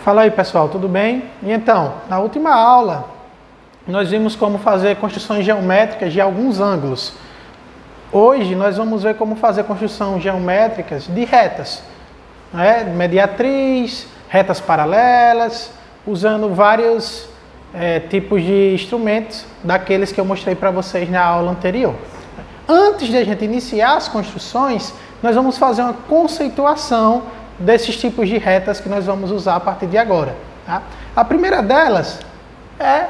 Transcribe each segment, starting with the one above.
Fala aí, pessoal, tudo bem? E então, na última aula, nós vimos como fazer construções geométricas de alguns ângulos. Hoje, nós vamos ver como fazer construções geométricas de retas, né? Mediatriz, retas paralelas, usando vários tipos de instrumentos daqueles que eu mostrei para vocês na aula anterior. Antes de a gente iniciar as construções, nós vamos fazer uma conceituação desses tipos de retas que nós vamos usar a partir de agora. Tá? A primeira delas é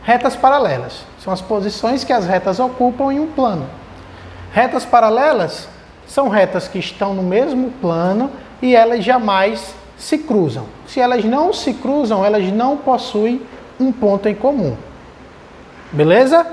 retas paralelas. São as posições que as retas ocupam em um plano. Retas paralelas são retas que estão no mesmo plano e elas jamais se cruzam. Se elas não se cruzam, elas não possuem um ponto em comum. Beleza?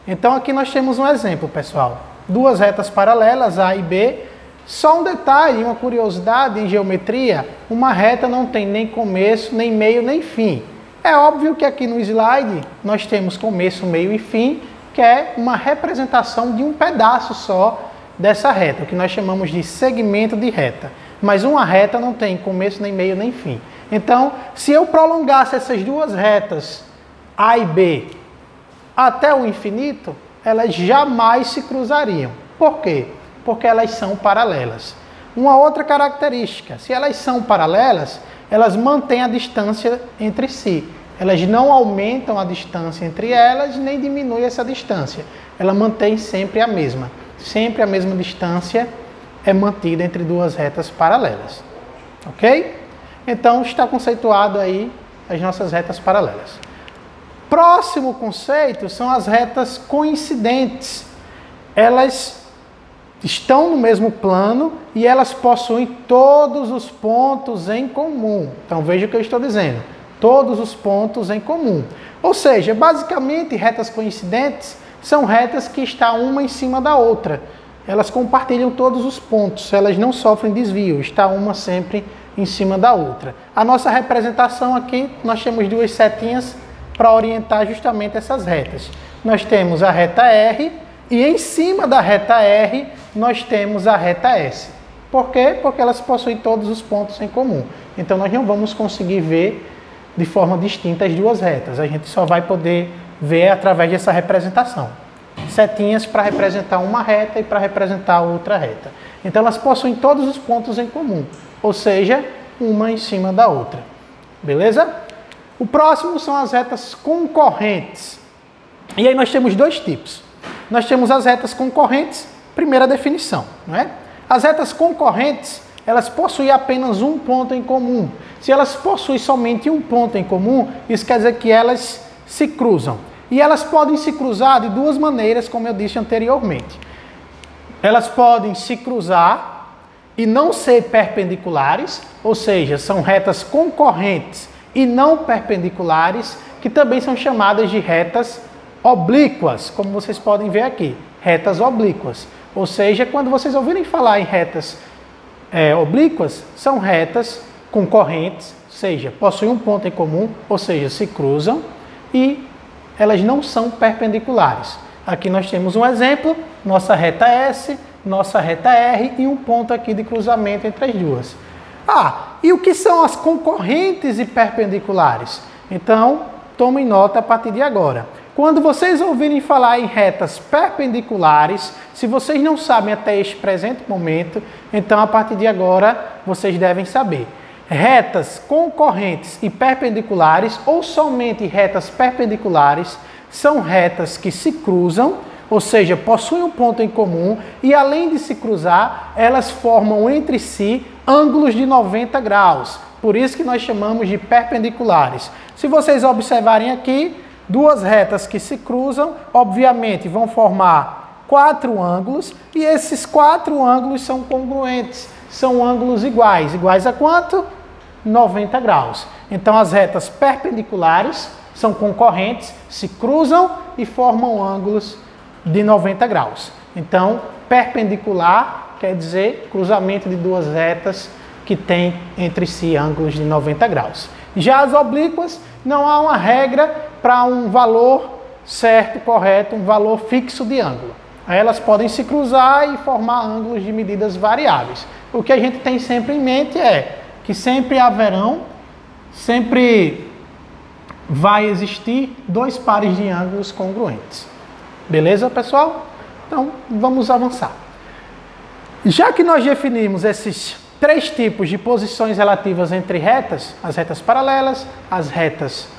Então aqui nós temos um exemplo, pessoal. Duas retas paralelas, A e B. Só um detalhe, uma curiosidade em geometria, uma reta não tem nem começo, nem meio, nem fim. É óbvio que aqui no slide nós temos começo, meio e fim, que é uma representação de um pedaço só dessa reta, o que nós chamamos de segmento de reta. Mas uma reta não tem começo, nem meio, nem fim. Então, se eu prolongasse essas duas retas, A e B, até o infinito, elas jamais se cruzariam. Por quê? Porque elas são paralelas. Uma outra característica, se elas são paralelas, elas mantêm a distância entre si. Elas não aumentam a distância entre elas, nem diminuem essa distância. Ela mantém sempre a mesma. Sempre a mesma distância é mantida entre duas retas paralelas. Ok? Então está conceituado aí as nossas retas paralelas. Próximo conceito são as retas coincidentes. Elas estão no mesmo plano e elas possuem todos os pontos em comum. Então veja o que eu estou dizendo. Todos os pontos em comum. Ou seja, basicamente retas coincidentes são retas que estão uma em cima da outra. Elas compartilham todos os pontos, elas não sofrem desvio, está uma sempre em cima da outra. A nossa representação aqui, nós temos duas setinhas para orientar justamente essas retas. Nós temos a reta R e em cima da reta R nós temos a reta S. Por quê? Porque elas possuem todos os pontos em comum. Então nós não vamos conseguir ver de forma distinta as duas retas. A gente só vai poder ver através dessa representação. Setinhas para representar uma reta e para representar outra reta. Então elas possuem todos os pontos em comum. Ou seja, uma em cima da outra. Beleza? O próximo são as retas concorrentes. E aí nós temos dois tipos. Nós temos as retas concorrentes, primeira definição, não é? As retas concorrentes, elas possuem apenas um ponto em comum. Se elas possuem somente um ponto em comum, isso quer dizer que elas se cruzam. E elas podem se cruzar de duas maneiras, como eu disse anteriormente. Elas podem se cruzar e não ser perpendiculares, ou seja, são retas concorrentes e não perpendiculares, que também são chamadas de retas oblíquas, como vocês podem ver aqui, retas oblíquas. Ou seja, quando vocês ouvirem falar em retas oblíquas, são retas concorrentes, ou seja, possuem um ponto em comum, ou seja, se cruzam, e elas não são perpendiculares. Aqui nós temos um exemplo, nossa reta S, nossa reta R e um ponto aqui de cruzamento entre as duas. E o que são as concorrentes e perpendiculares? Então, tomem nota a partir de agora. Quando vocês ouvirem falar em retas perpendiculares, se vocês não sabem até este presente momento, então a partir de agora vocês devem saber. Retas concorrentes e perpendiculares, ou somente retas perpendiculares, são retas que se cruzam, ou seja, possuem um ponto em comum e além de se cruzar, elas formam entre si ângulos de 90 graus. Por isso que nós chamamos de perpendiculares. Se vocês observarem aqui, duas retas que se cruzam, obviamente vão formar 4 ângulos e esses 4 ângulos são congruentes, são ângulos iguais. Iguais a quanto? 90 graus. Então as retas perpendiculares são concorrentes, se cruzam e formam ângulos de 90 graus. Então, perpendicular quer dizer cruzamento de duas retas que têm entre si ângulos de 90 graus. Já as oblíquas, não há uma regra para um valor certo, correto, um valor fixo de ângulo. Elas podem se cruzar e formar ângulos de medidas variáveis. O que a gente tem sempre em mente é que sempre haverão sempre vai existir dois pares de ângulos congruentes. Beleza, pessoal? Então, vamos avançar. Já que nós definimos esses três tipos de posições relativas entre retas, as retas paralelas, as retas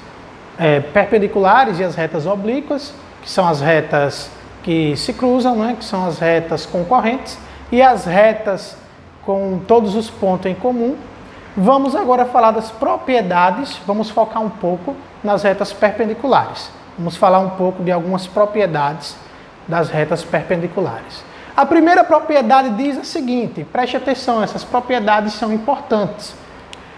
perpendiculares e as retas oblíquas, que são as retas que se cruzam, né, que são as retas concorrentes, e as retas com todos os pontos em comum, vamos agora falar das propriedades, vamos focar um pouco nas retas perpendiculares. Vamos falar um pouco de algumas propriedades das retas perpendiculares. A primeira propriedade diz a seguinte, preste atenção, essas propriedades são importantes.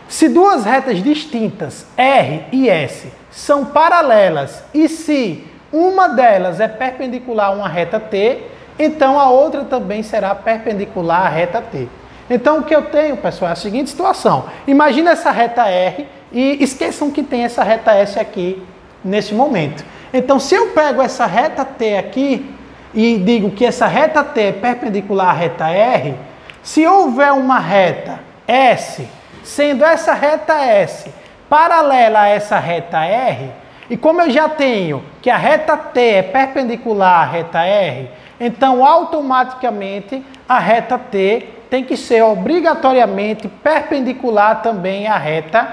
Se duas retas distintas, R e S, são paralelas e se uma delas é perpendicular a uma reta T, então a outra também será perpendicular à reta T. Então o que eu tenho, pessoal, é a seguinte situação. Imagina essa reta R e esqueçam que tem essa reta S aqui nesse momento. Então se eu pego essa reta T aqui e digo que essa reta T é perpendicular à reta R, se houver uma reta S, sendo essa reta S paralela a essa reta R, e como eu já tenho que a reta T é perpendicular à reta R, então automaticamente a reta T tem que ser obrigatoriamente perpendicular também à reta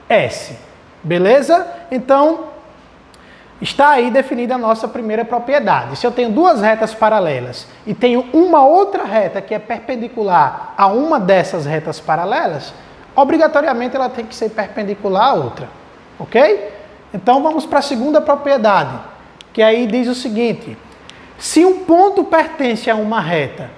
S. Beleza? Então, está aí definida a nossa primeira propriedade. Se eu tenho duas retas paralelas e tenho uma outra reta que é perpendicular a uma dessas retas paralelas, obrigatoriamente ela tem que ser perpendicular à outra. Ok? Então vamos para a segunda propriedade, que aí diz o seguinte: se um ponto pertence a uma reta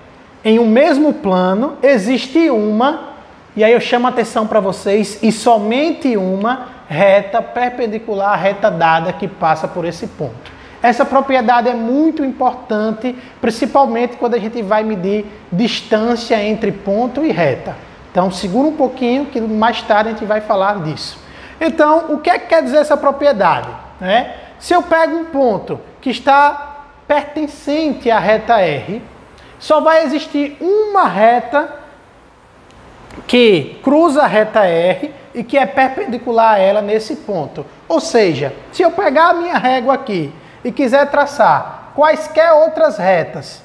em um mesmo plano, existe uma, e aí eu chamo a atenção para vocês, e somente uma reta perpendicular à reta dada que passa por esse ponto. Essa propriedade é muito importante, principalmente quando a gente vai medir distância entre ponto e reta. Então segura um pouquinho que mais tarde a gente vai falar disso. Então, o que é que quer dizer essa propriedade? Se eu pego um ponto que está pertencente à reta R, só vai existir uma reta que cruza a reta R e que é perpendicular a ela nesse ponto. Ou seja, se eu pegar a minha régua aqui e quiser traçar quaisquer outras retas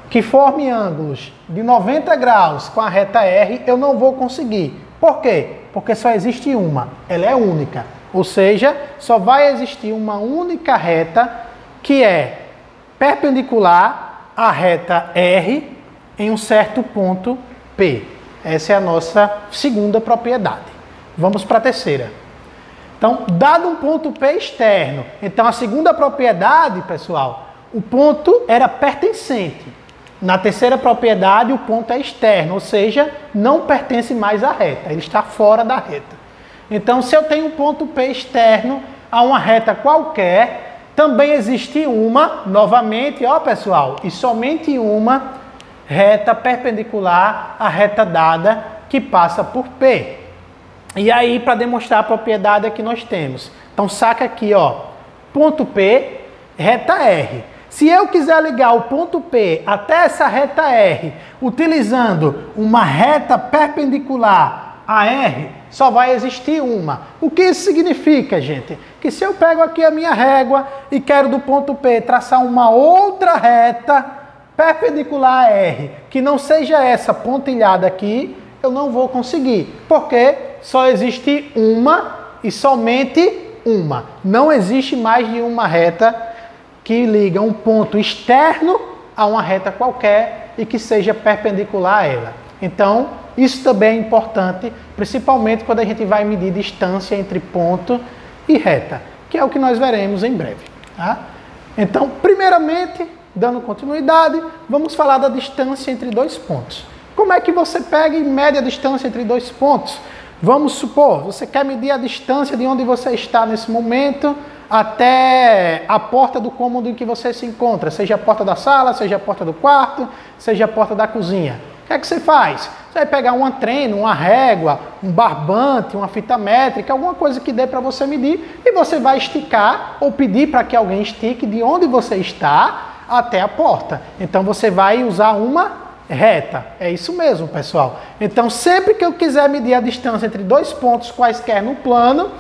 que formem ângulos de 90 graus com a reta R, eu não vou conseguir. Por quê? Porque só existe uma, ela é única. Ou seja, só vai existir uma única reta que é perpendicular à reta R em um certo ponto P. Essa é a nossa segunda propriedade. Vamos para a terceira. Então, dado um ponto P externo, então a segunda propriedade, pessoal, o ponto era pertencente. Na terceira propriedade, o ponto é externo, ou seja, não pertence mais à reta, ele está fora da reta. Então, se eu tenho um ponto P externo a uma reta qualquer, também existe uma, novamente, ó pessoal, e somente uma reta perpendicular à reta dada que passa por P. E aí, para demonstrar a propriedade é que nós temos. Então, saca aqui, ó, ponto P, reta R. Se eu quiser ligar o ponto P até essa reta R, utilizando uma reta perpendicular a R, só vai existir uma. O que isso significa, gente? Que se eu pego aqui a minha régua e quero do ponto P traçar uma outra reta perpendicular a R, que não seja essa pontilhada aqui, eu não vou conseguir. Porque só existe uma e somente uma. Não existe mais de uma reta que liga um ponto externo a uma reta qualquer e que seja perpendicular a ela. Então, isso também é importante, principalmente quando a gente vai medir distância entre ponto e reta, que é o que nós veremos em breve. Tá? Então, primeiramente, dando continuidade, vamos falar da distância entre dois pontos. Como é que você pega e mede a distância entre dois pontos? Vamos supor, você quer medir a distância de onde você está nesse momento até a porta do cômodo em que você se encontra, seja a porta da sala, seja a porta do quarto, seja a porta da cozinha. O que é que você faz? Você vai pegar uma trena, uma régua, um barbante, uma fita métrica, alguma coisa que dê para você medir e você vai esticar ou pedir para que alguém estique de onde você está até a porta. Então você vai usar uma reta. É isso mesmo, pessoal. Então, sempre que eu quiser medir a distância entre dois pontos quaisquer no plano,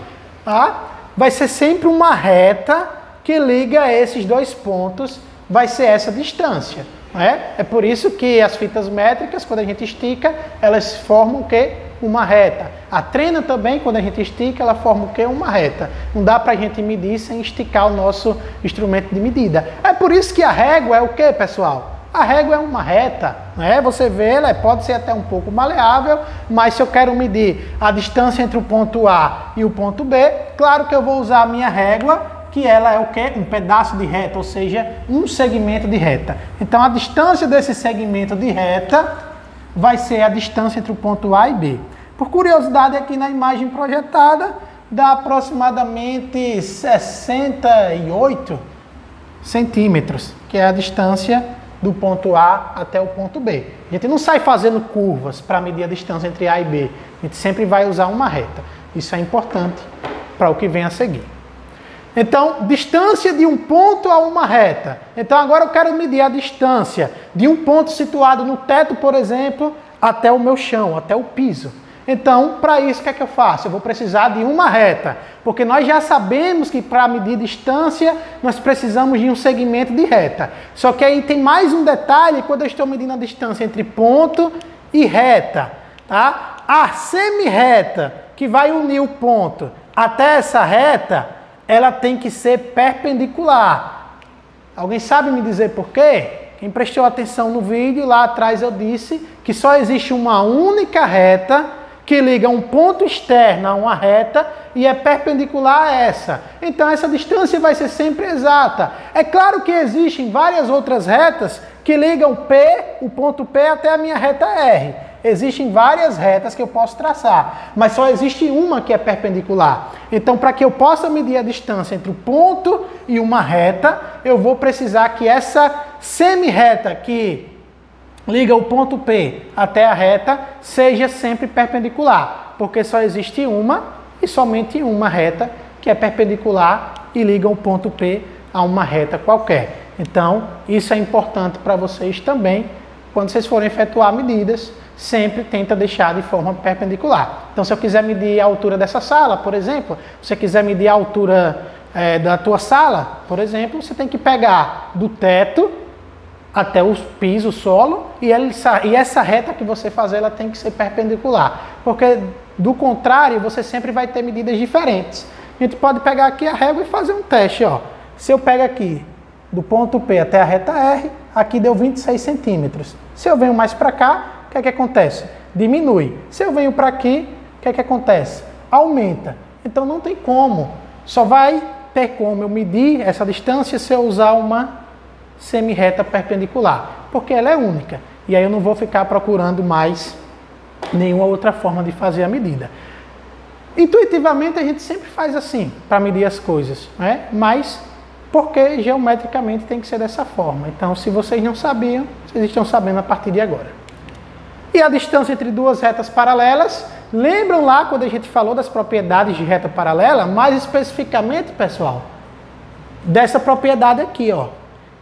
tá? Vai ser sempre uma reta que liga esses dois pontos, vai ser essa distância. É por isso que as fitas métricas, quando a gente estica, elas formam o quê? Uma reta. A trena também, quando a gente estica, ela forma o quê? Uma reta. Não dá para a gente medir sem esticar o nosso instrumento de medida. É por isso que a régua é o quê, pessoal? A régua é uma reta, né? Você vê, ela pode ser até um pouco maleável, mas se eu quero medir a distância entre o ponto A e o ponto B, claro que eu vou usar a minha régua, que ela é o quê? Um pedaço de reta, ou seja, um segmento de reta. Então, a distância desse segmento de reta vai ser a distância entre o ponto A e B. Por curiosidade, aqui na imagem projetada, dá aproximadamente 68 centímetros, que é a distância do ponto A até o ponto B. A gente não sai fazendo curvas para medir a distância entre A e B. A gente sempre vai usar uma reta. Isso é importante para o que vem a seguir. Então, distância de um ponto a uma reta. Então, agora eu quero medir a distância de um ponto situado no teto, por exemplo, até o meu chão, até o piso. Então, para isso, o que é que eu faço? Eu vou precisar de uma reta, porque nós já sabemos que para medir distância, nós precisamos de um segmento de reta. Só que aí tem mais um detalhe quando eu estou medindo a distância entre ponto e reta. Tá? A semi-reta que vai unir o ponto até essa reta, ela tem que ser perpendicular. Alguém sabe me dizer por quê? Quem prestou atenção no vídeo, lá atrás eu disse que só existe uma única reta que liga um ponto externo a uma reta e é perpendicular a essa. Então essa distância vai ser sempre exata. É claro que existem várias outras retas que ligam P, o ponto P até a minha reta R. Existem várias retas que eu posso traçar, mas só existe uma que é perpendicular. Então, para que eu possa medir a distância entre o ponto e uma reta, eu vou precisar que essa semi-reta que liga o ponto P até a reta seja sempre perpendicular, porque só existe uma e somente uma reta que é perpendicular e liga o ponto P a uma reta qualquer. Então, isso é importante para vocês também, quando vocês forem efetuar medidas, sempre tenta deixar de forma perpendicular. Então, se eu quiser medir a altura dessa sala, por exemplo, se você quiser medir a altura da tua sala, por exemplo, você tem que pegar do teto até o piso, o solo, e essa reta que você fazer, ela tem que ser perpendicular, porque do contrário, você sempre vai ter medidas diferentes. A gente pode pegar aqui a régua e fazer um teste, ó. Se eu pego aqui do ponto P até a reta R, aqui deu 26 centímetros. Se eu venho mais para cá, o que é que acontece? Diminui. Se eu venho para aqui, o que é que acontece? Aumenta. Então não tem como. Só vai ter como eu medir essa distância se eu usar uma semi-reta perpendicular, porque ela é única. E aí eu não vou ficar procurando mais nenhuma outra forma de fazer a medida. Intuitivamente a gente sempre faz assim, para medir as coisas, né? Mas porque geometricamente tem que ser dessa forma. Então, se vocês não sabiam, vocês estão sabendo a partir de agora. E a distância entre duas retas paralelas, lembram lá quando a gente falou das propriedades de reta paralela, mais especificamente, pessoal, dessa propriedade aqui, ó,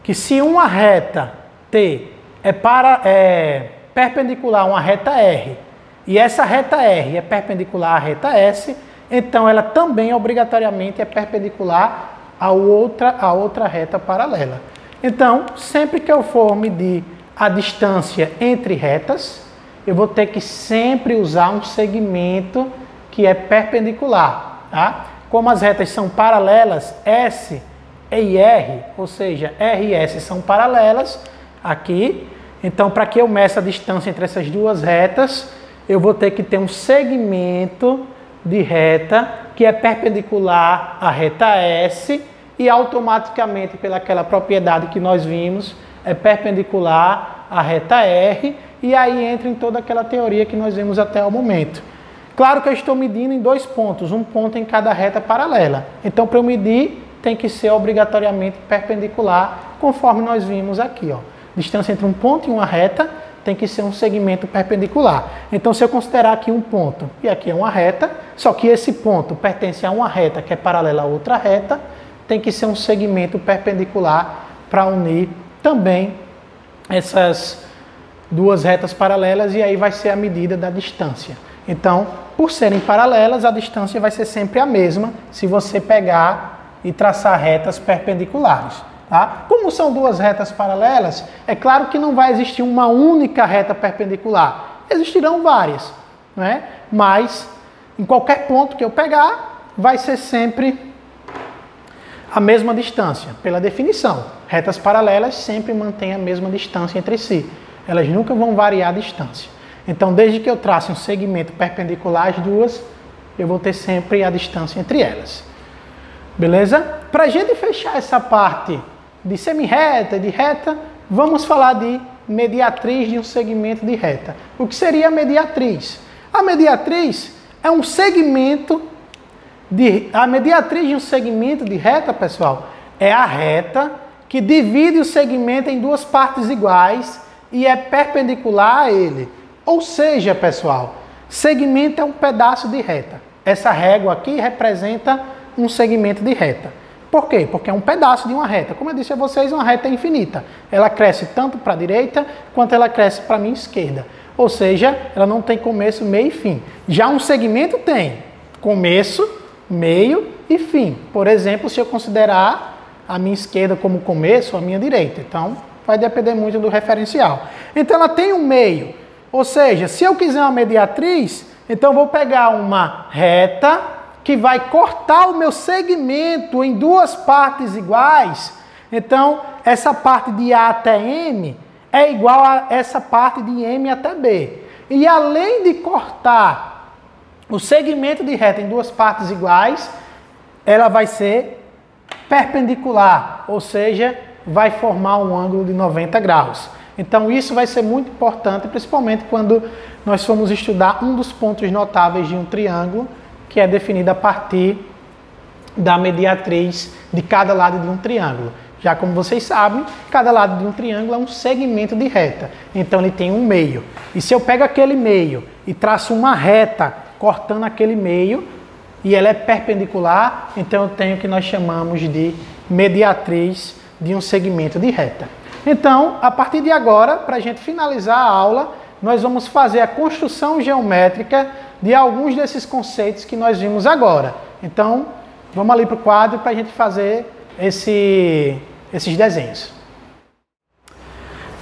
que se uma reta T é perpendicular a uma reta R, e essa reta R é perpendicular à reta S, então ela também obrigatoriamente é perpendicular a outra reta paralela. Então, sempre que eu for medir a distância entre retas, eu vou ter que sempre usar um segmento que é perpendicular. Tá? Como as retas são paralelas, S e R, ou seja, R e S são paralelas aqui, então para que eu meça a distância entre essas duas retas, eu vou ter que ter um segmento de reta que é perpendicular à reta S e automaticamente, pelaquela propriedade que nós vimos, é perpendicular à reta R, e aí entra em toda aquela teoria que nós vimos até o momento. Claro que eu estou medindo em dois pontos, um ponto em cada reta paralela. Então, para eu medir, tem que ser obrigatoriamente perpendicular, conforme nós vimos aqui, ó. Distância entre um ponto e uma reta tem que ser um segmento perpendicular. Então, se eu considerar aqui um ponto e aqui é uma reta, só que esse ponto pertence a uma reta que é paralela a outra reta, tem que ser um segmento perpendicular para unir também duas retas paralelas e aí vai ser a medida da distância. Então, por serem paralelas, a distância vai ser sempre a mesma se você pegar e traçar retas perpendiculares. Tá? Como são duas retas paralelas, é claro que não vai existir uma única reta perpendicular. Existirão várias, né? Mas em qualquer ponto que eu pegar, vai ser sempre a mesma distância, pela definição. Retas paralelas sempre mantêm a mesma distância entre si. Elas nunca vão variar a distância. Então, desde que eu trace um segmento perpendicular às duas, eu vou ter sempre a distância entre elas. Beleza? Para a gente fechar essa parte de semirreta e de reta, vamos falar de mediatriz de um segmento de reta. O que seria a mediatriz? A mediatriz é um segmento a mediatriz de um segmento de reta, pessoal, é a reta que divide o segmento em duas partes iguais e é perpendicular a ele. Ou seja, pessoal, segmento é um pedaço de reta. Essa régua aqui representa um segmento de reta. Por quê? Porque é um pedaço de uma reta. Como eu disse a vocês, uma reta é infinita. Ela cresce tanto para a direita quanto ela cresce para a minha esquerda. Ou seja, ela não tem começo, meio e fim. Já um segmento tem começo, meio e fim. Por exemplo, se eu considerar a minha esquerda como começo, a minha direita. Então, vai depender muito do referencial. Então, ela tem um meio. Ou seja, se eu quiser uma mediatriz, então eu vou pegar uma reta que vai cortar o meu segmento em duas partes iguais. Então, essa parte de A até M é igual a essa parte de M até B. E além de cortar o segmento de reta em duas partes iguais, ela vai ser perpendicular, ou seja, vai formar um ângulo de 90 graus. Então isso vai ser muito importante, principalmente quando nós formos estudar um dos pontos notáveis de um triângulo, que é definido a partir da mediatriz de cada lado de um triângulo. Já como vocês sabem, cada lado de um triângulo é um segmento de reta, então ele tem um meio. E se eu pego aquele meio e traço uma reta cortando aquele meio, e ela é perpendicular, então eu tenho o que nós chamamos de mediatriz de um segmento de reta. Então, a partir de agora, para a gente finalizar a aula, nós vamos fazer a construção geométrica de alguns desses conceitos que nós vimos agora. Então, vamos ali para o quadro para a gente fazer esses desenhos.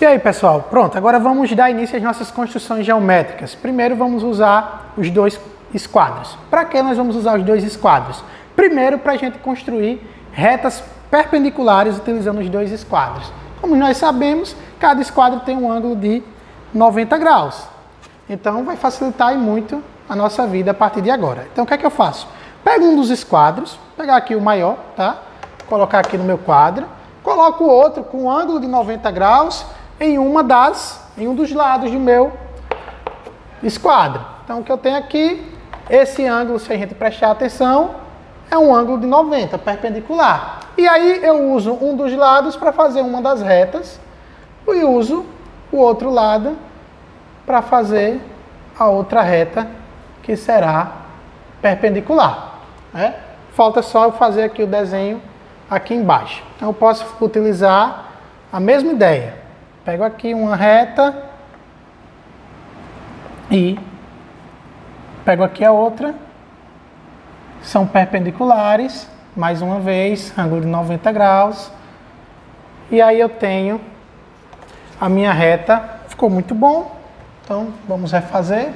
E aí, pessoal? Pronto, agora vamos dar início às nossas construções geométricas. Primeiro, vamos usar os dois esquadros. Para que nós vamos usar os dois esquadros? Primeiro, para a gente construir retas perpendiculares utilizando os dois esquadros. Como nós sabemos, cada esquadro tem um ângulo de 90 graus. Então, vai facilitar muito a nossa vida a partir de agora. Então, o que é que eu faço? Pego um dos esquadros, vou pegar aqui o maior, tá? Colocar aqui no meu quadro. Coloco o outro com um ângulo de 90 graus em um dos lados do meu esquadro. Então, o que eu tenho aqui, esse ângulo, se a gente prestar atenção, é um ângulo de 90, perpendicular. E aí eu uso um dos lados para fazer uma das retas e uso o outro lado para fazer a outra reta, que será perpendicular. Né? Falta só eu fazer aqui o desenho aqui embaixo. Então eu posso utilizar a mesma ideia. Pego aqui uma reta e pego aqui a outra. São perpendiculares, mais uma vez, ângulo de 90 graus. E aí eu tenho a minha reta. Ficou muito bom. Então vamos refazer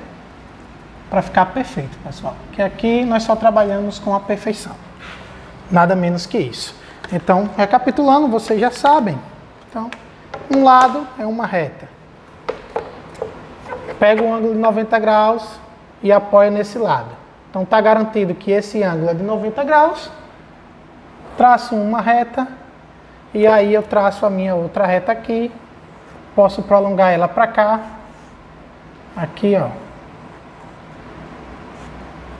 para ficar perfeito, pessoal. Que aqui nós só trabalhamos com a perfeição. Nada menos que isso. Então, recapitulando, vocês já sabem. Então, um lado é uma reta. Pego um ângulo de 90 graus e apoio nesse lado. Então, está garantido que esse ângulo é de 90 graus. Traço uma reta e aí eu traço a minha outra reta aqui. Posso prolongar ela para cá. Aqui, ó.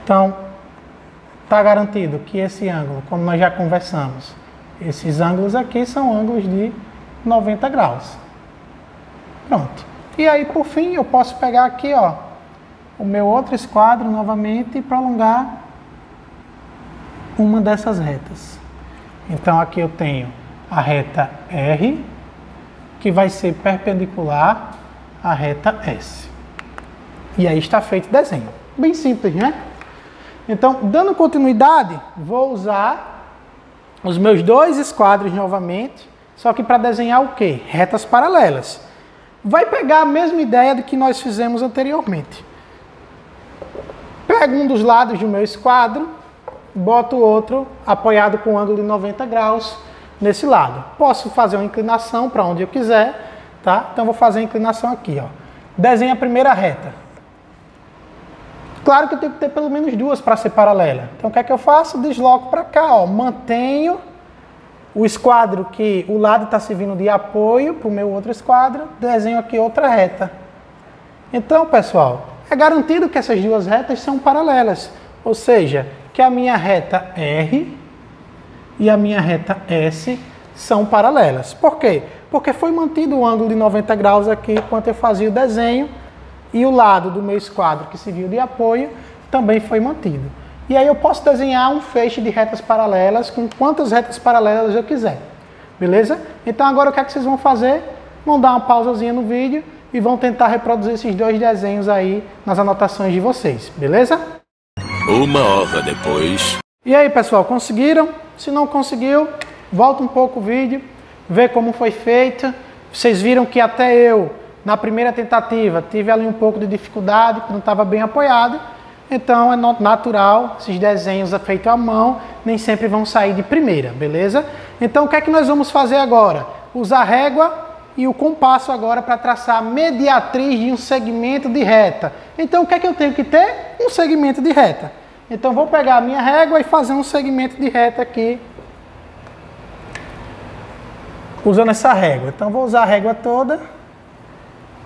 Então, está garantido que esse ângulo, como nós já conversamos, esses ângulos aqui são ângulos de 90 graus. Pronto. E aí, por fim, eu posso pegar aqui, ó, o meu outro esquadro novamente e prolongar uma dessas retas. Então, aqui eu tenho a reta R, que vai ser perpendicular a reta S. E aí está feito o desenho. Bem simples, né? Então, dando continuidade, vou usar os meus dois esquadros novamente, só que para desenhar o quê? Retas paralelas. Vai pegar a mesma ideia do que nós fizemos anteriormente. Pego um dos lados do meu esquadro, boto o outro apoiado com um ângulo de 90 graus nesse lado. Posso fazer uma inclinação para onde eu quiser, tá? Então vou fazer a inclinação aqui, ó. Desenho a primeira reta. Claro que eu tenho que ter pelo menos duas para ser paralela. Então o que é que eu faço? Desloco para cá, ó. Mantenho o esquadro que o lado está servindo de apoio para o meu outro esquadro, desenho aqui outra reta. Então, pessoal, é garantido que essas duas retas são paralelas, ou seja, que a minha reta R e a minha reta S são paralelas. Por quê? Porque foi mantido o ângulo de 90 graus aqui enquanto eu fazia o desenho e o lado do meu esquadro que serviu de apoio também foi mantido. E aí eu posso desenhar um feixe de retas paralelas com quantas retas paralelas eu quiser. Beleza? Então agora o que é que vocês vão fazer? Vão dar uma pausazinha no vídeo e vão tentar reproduzir esses dois desenhos aí nas anotações de vocês. Beleza? 1 hora depois. E aí, pessoal, conseguiram? Se não conseguiu, volta um pouco o vídeo, vê como foi feito. Vocês viram que até eu, na primeira tentativa, tive ali um pouco de dificuldade, porque não estava bem apoiado. Então é natural, esses desenhos feitos à mão nem sempre vão sair de primeira, beleza? Então o que é que nós vamos fazer agora? Usar a régua e o compasso agora para traçar a mediatriz de um segmento de reta. Então o que é que eu tenho que ter? Um segmento de reta. Então vou pegar a minha régua e fazer um segmento de reta aqui, usando essa régua. Então vou usar a régua toda,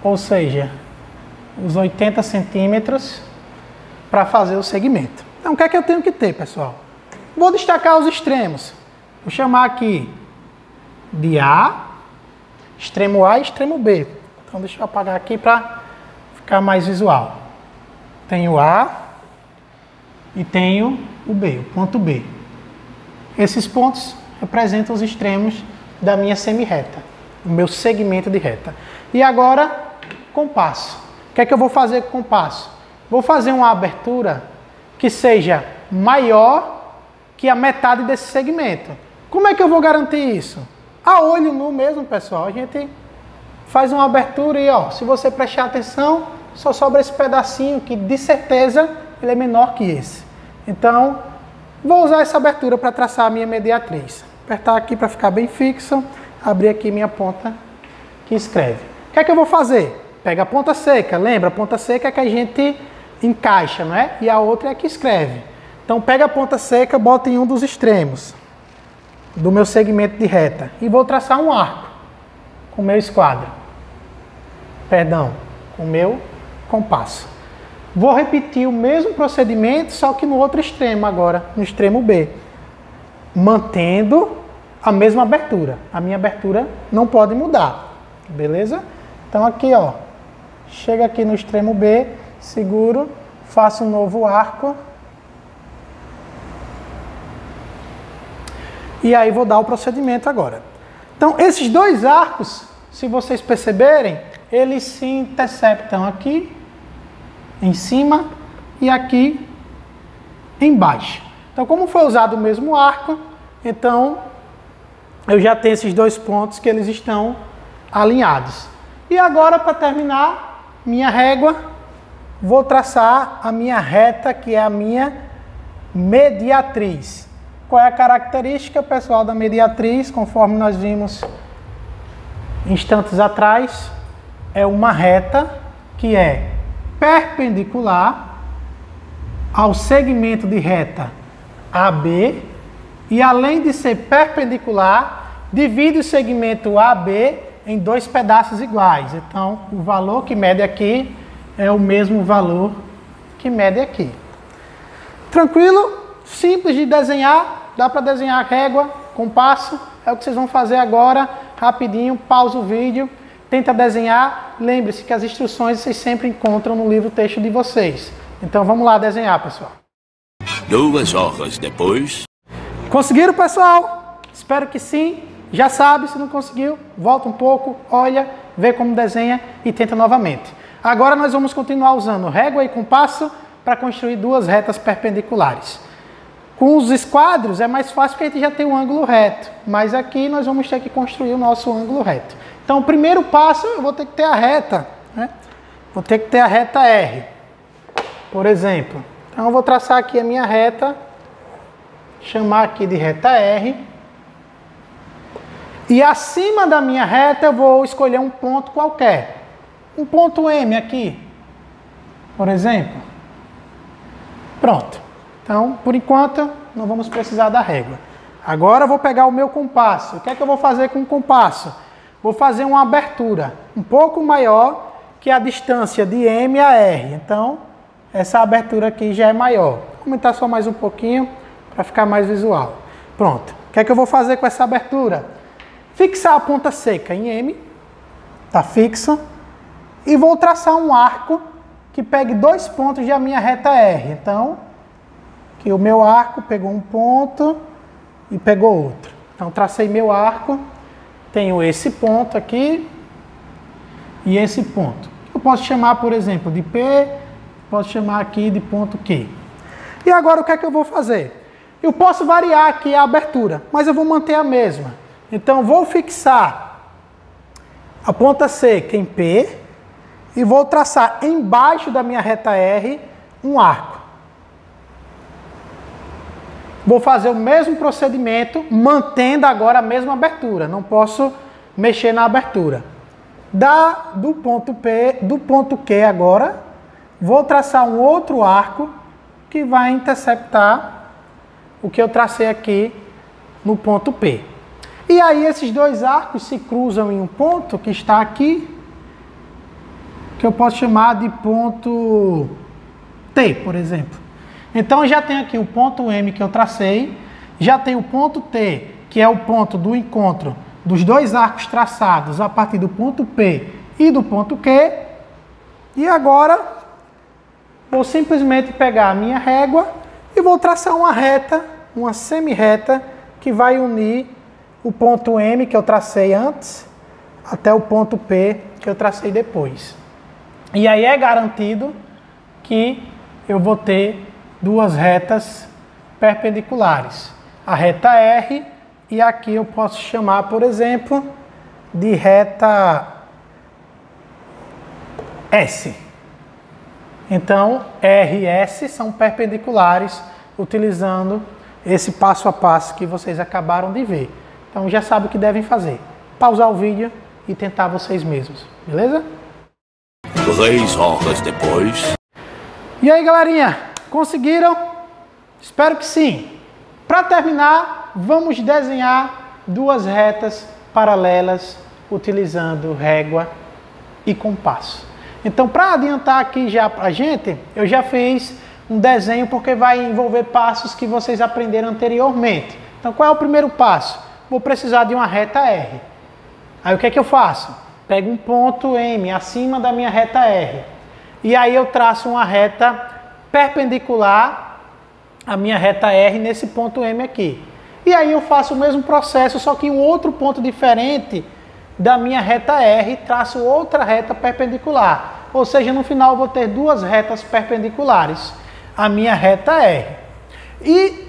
ou seja, os 80 centímetros, para fazer o segmento. Então, o que é que eu tenho que ter, pessoal? Vou destacar os extremos. Vou chamar aqui de A, extremo A e extremo B. Então, deixa eu apagar aqui para ficar mais visual. Tenho A e tenho o B, o ponto B. Esses pontos representam os extremos da minha semi-reta, o meu segmento de reta. E agora, compasso. O que é que eu vou fazer com o compasso? Vou fazer uma abertura que seja maior que a metade desse segmento. Como é que eu vou garantir isso? A olho nu mesmo, pessoal. A gente faz uma abertura e, ó, se você prestar atenção, só sobra esse pedacinho que, de certeza, ele é menor que esse. Então, vou usar essa abertura para traçar a minha mediatriz. Apertar aqui para ficar bem fixo. Abrir aqui minha ponta que escreve. O que é que eu vou fazer? Pega a ponta seca. Lembra, a ponta seca é que a gente encaixa, não é? E a outra é a que escreve. Então pega a ponta seca, bota em um dos extremos do meu segmento de reta e vou traçar um arco com o meu esquadro. Perdão, com o meu compasso. Vou repetir o mesmo procedimento, só que no outro extremo agora, no extremo B. Mantendo a mesma abertura. A minha abertura não pode mudar, beleza? Então aqui, ó, chega aqui no extremo B, seguro, faço um novo arco. E aí vou dar o procedimento agora. Então, esses dois arcos, se vocês perceberem, eles se interceptam aqui, em cima, e aqui, embaixo. Então, como foi usado o mesmo arco, então, eu já tenho esses dois pontos que eles estão alinhados. E agora, para terminar, minha régua, vou traçar a minha reta, que é a minha mediatriz. Qual é a característica, pessoal, da mediatriz? Conforme nós vimos instantes atrás, é uma reta que é perpendicular ao segmento de reta AB e, além de ser perpendicular, divide o segmento AB em dois pedaços iguais. Então, o valor que mede aqui é o mesmo valor que mede aqui. Tranquilo? Simples de desenhar. Dá para desenhar régua, compasso. É o que vocês vão fazer agora. Rapidinho, pausa o vídeo. Tenta desenhar. Lembre-se que as instruções vocês sempre encontram no livro texto de vocês. Então vamos lá desenhar, pessoal. 2 horas depois. Conseguiram, pessoal? Espero que sim. Já sabe, se não conseguiu, volta um pouco, olha vê como desenha e tenta novamente. Agora nós vamos continuar usando régua e compasso para construir duas retas perpendiculares. Com os esquadros é mais fácil porque a gente já tem um ângulo reto, mas aqui nós vamos ter que construir o nosso ângulo reto. Então o primeiro passo eu vou ter que ter a reta, né? Vou ter que ter a reta R, por exemplo. Então eu vou traçar aqui a minha reta, chamar aqui de reta R. E acima da minha reta eu vou escolher um ponto qualquer. Um ponto M aqui, por exemplo. Pronto. Então, por enquanto, não vamos precisar da régua. Agora eu vou pegar o meu compasso. O que é que eu vou fazer com o compasso? Vou fazer uma abertura um pouco maior que a distância de M a R. Então, essa abertura aqui já é maior. Vou aumentar só mais um pouquinho para ficar mais visual. Pronto. O que é que eu vou fazer com essa abertura? Fixar a ponta seca em M. Está fixa. E vou traçar um arco que pegue 2 pontos da minha reta R. Então, aqui o meu arco pegou um ponto e pegou outro. Então, tracei meu arco. Tenho esse ponto aqui e esse ponto. Eu posso chamar, por exemplo, de P, posso chamar aqui de ponto Q. E agora o que é que eu vou fazer? Eu posso variar aqui a abertura, mas eu vou manter a mesma. Então, vou fixar a ponta seca em P e vou traçar embaixo da minha reta R um arco. Vou fazer o mesmo procedimento, mantendo agora a mesma abertura. Não posso mexer na abertura. Do ponto P, do ponto Q agora, vou traçar um outro arco que vai interceptar o que eu tracei aqui no ponto P. E aí esses dois arcos se cruzam em um ponto que está aqui, que eu posso chamar de ponto T, por exemplo. Então já tenho aqui o ponto M que eu tracei, já tenho o ponto T, que é o ponto do encontro dos dois arcos traçados a partir do ponto P e do ponto Q. E agora vou simplesmente pegar a minha régua e vou traçar uma reta, uma semi-reta, que vai unir o ponto M que eu tracei antes até o ponto P que eu tracei depois. E aí é garantido que eu vou ter duas retas perpendiculares. A reta R e aqui eu posso chamar, por exemplo, de reta S. Então, R e S são perpendiculares utilizando esse passo a passo que vocês acabaram de ver. Então já sabem o que devem fazer. Pausar o vídeo e tentar vocês mesmos, beleza? 3 horas depois. E aí, galerinha, conseguiram? Espero que sim. Para terminar, vamos desenhar duas retas paralelas utilizando régua e compasso. Então, para adiantar aqui já para a gente, eu já fiz um desenho porque vai envolver passos que vocês aprenderam anteriormente. Então, qual é o primeiro passo? Vou precisar de uma reta R. Aí o que é que eu faço? Pego um ponto M acima da minha reta R. E aí eu traço uma reta perpendicular à minha reta R nesse ponto M aqui. E aí eu faço o mesmo processo, só que um outro ponto diferente da minha reta R, traço outra reta perpendicular. Ou seja, no final eu vou ter duas retas perpendiculares à minha reta R. E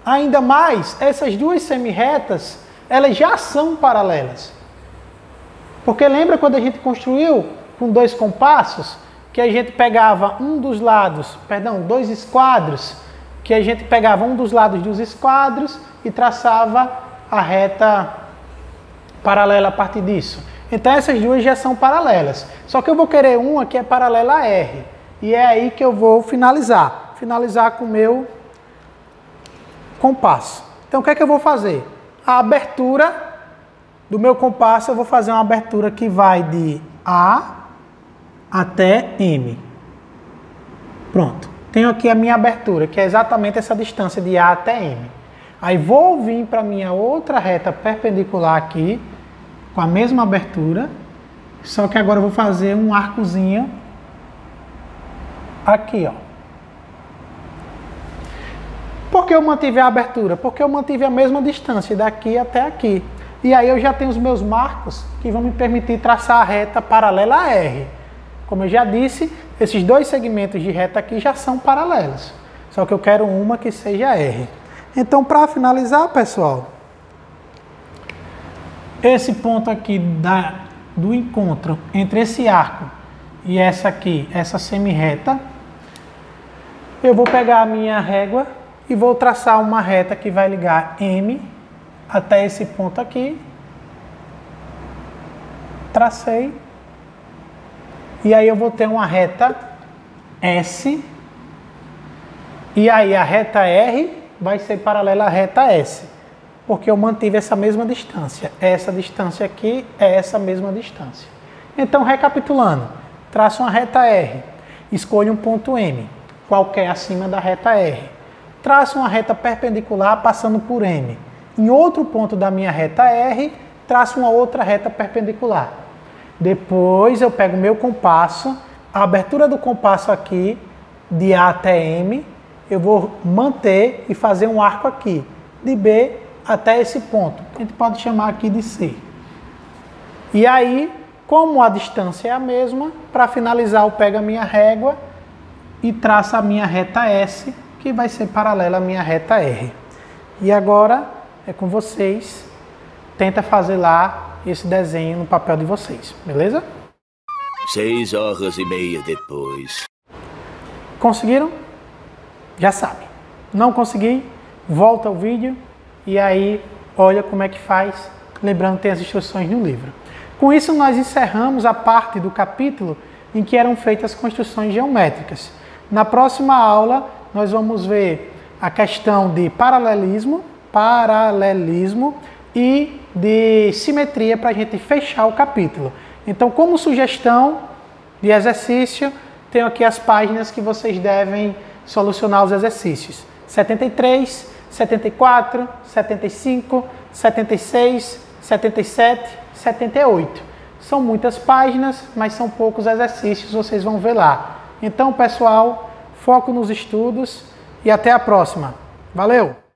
ainda mais, essas duas semi-retas, elas já são paralelas. Porque lembra quando a gente construiu com dois compassos, que a gente pegava dois esquadros, que a gente pegava um dos lados dos esquadros e traçava a reta paralela a partir disso. Então essas duas já são paralelas. Só que eu vou querer uma que é paralela a R. E é aí que eu vou finalizar. Finalizar com o meu compasso. Então o que é que eu vou fazer? A abertura do meu compasso, eu vou fazer uma abertura que vai de A até M. Pronto. Tenho aqui a minha abertura, que é exatamente essa distância de A até M. Aí vou vir para a minha outra reta perpendicular aqui, com a mesma abertura, só que agora eu vou fazer um arcozinho aqui, ó. Por que eu mantive a abertura? Porque eu mantive a mesma distância daqui até aqui. E aí eu já tenho os meus marcos que vão me permitir traçar a reta paralela a R. Como eu já disse, esses dois segmentos de reta aqui já são paralelos. Só que eu quero uma que seja R. Então, para finalizar, pessoal, esse ponto aqui do encontro entre esse arco e essa aqui, essa semi-reta, eu vou pegar a minha régua e vou traçar uma reta que vai ligar M até esse ponto aqui. Tracei. E aí eu vou ter uma reta S. E aí a reta R vai ser paralela à reta S. Porque eu mantive essa mesma distância. Essa distância aqui é essa mesma distância. Então, recapitulando. Traço uma reta R. Escolho um ponto M, qualquer acima da reta R. Traço uma reta perpendicular passando por M. Em outro ponto da minha reta R, traço uma outra reta perpendicular. Depois eu pego o meu compasso, a abertura do compasso aqui, de A até M, eu vou manter e fazer um arco aqui, de B até esse ponto. A gente pode chamar aqui de C. E aí, como a distância é a mesma, para finalizar eu pego a minha régua e traço a minha reta S, que vai ser paralela à minha reta R. E agora é com vocês. Tenta fazer lá esse desenho no papel de vocês, beleza? 6h30 depois. Conseguiram? Já sabe. Não consegui? Volta ao vídeo e aí olha como é que faz. Lembrando que tem as instruções no livro. Com isso nós encerramos a parte do capítulo em que eram feitas construções geométricas. Na próxima aula nós vamos ver a questão de paralelismo e de simetria para a gente fechar o capítulo. Então, como sugestão de exercício, tenho aqui as páginas que vocês devem solucionar os exercícios. 73, 74, 75, 76, 77, 78. São muitas páginas, mas são poucos exercícios, vocês vão ver lá. Então, pessoal, foco nos estudos e até a próxima. Valeu!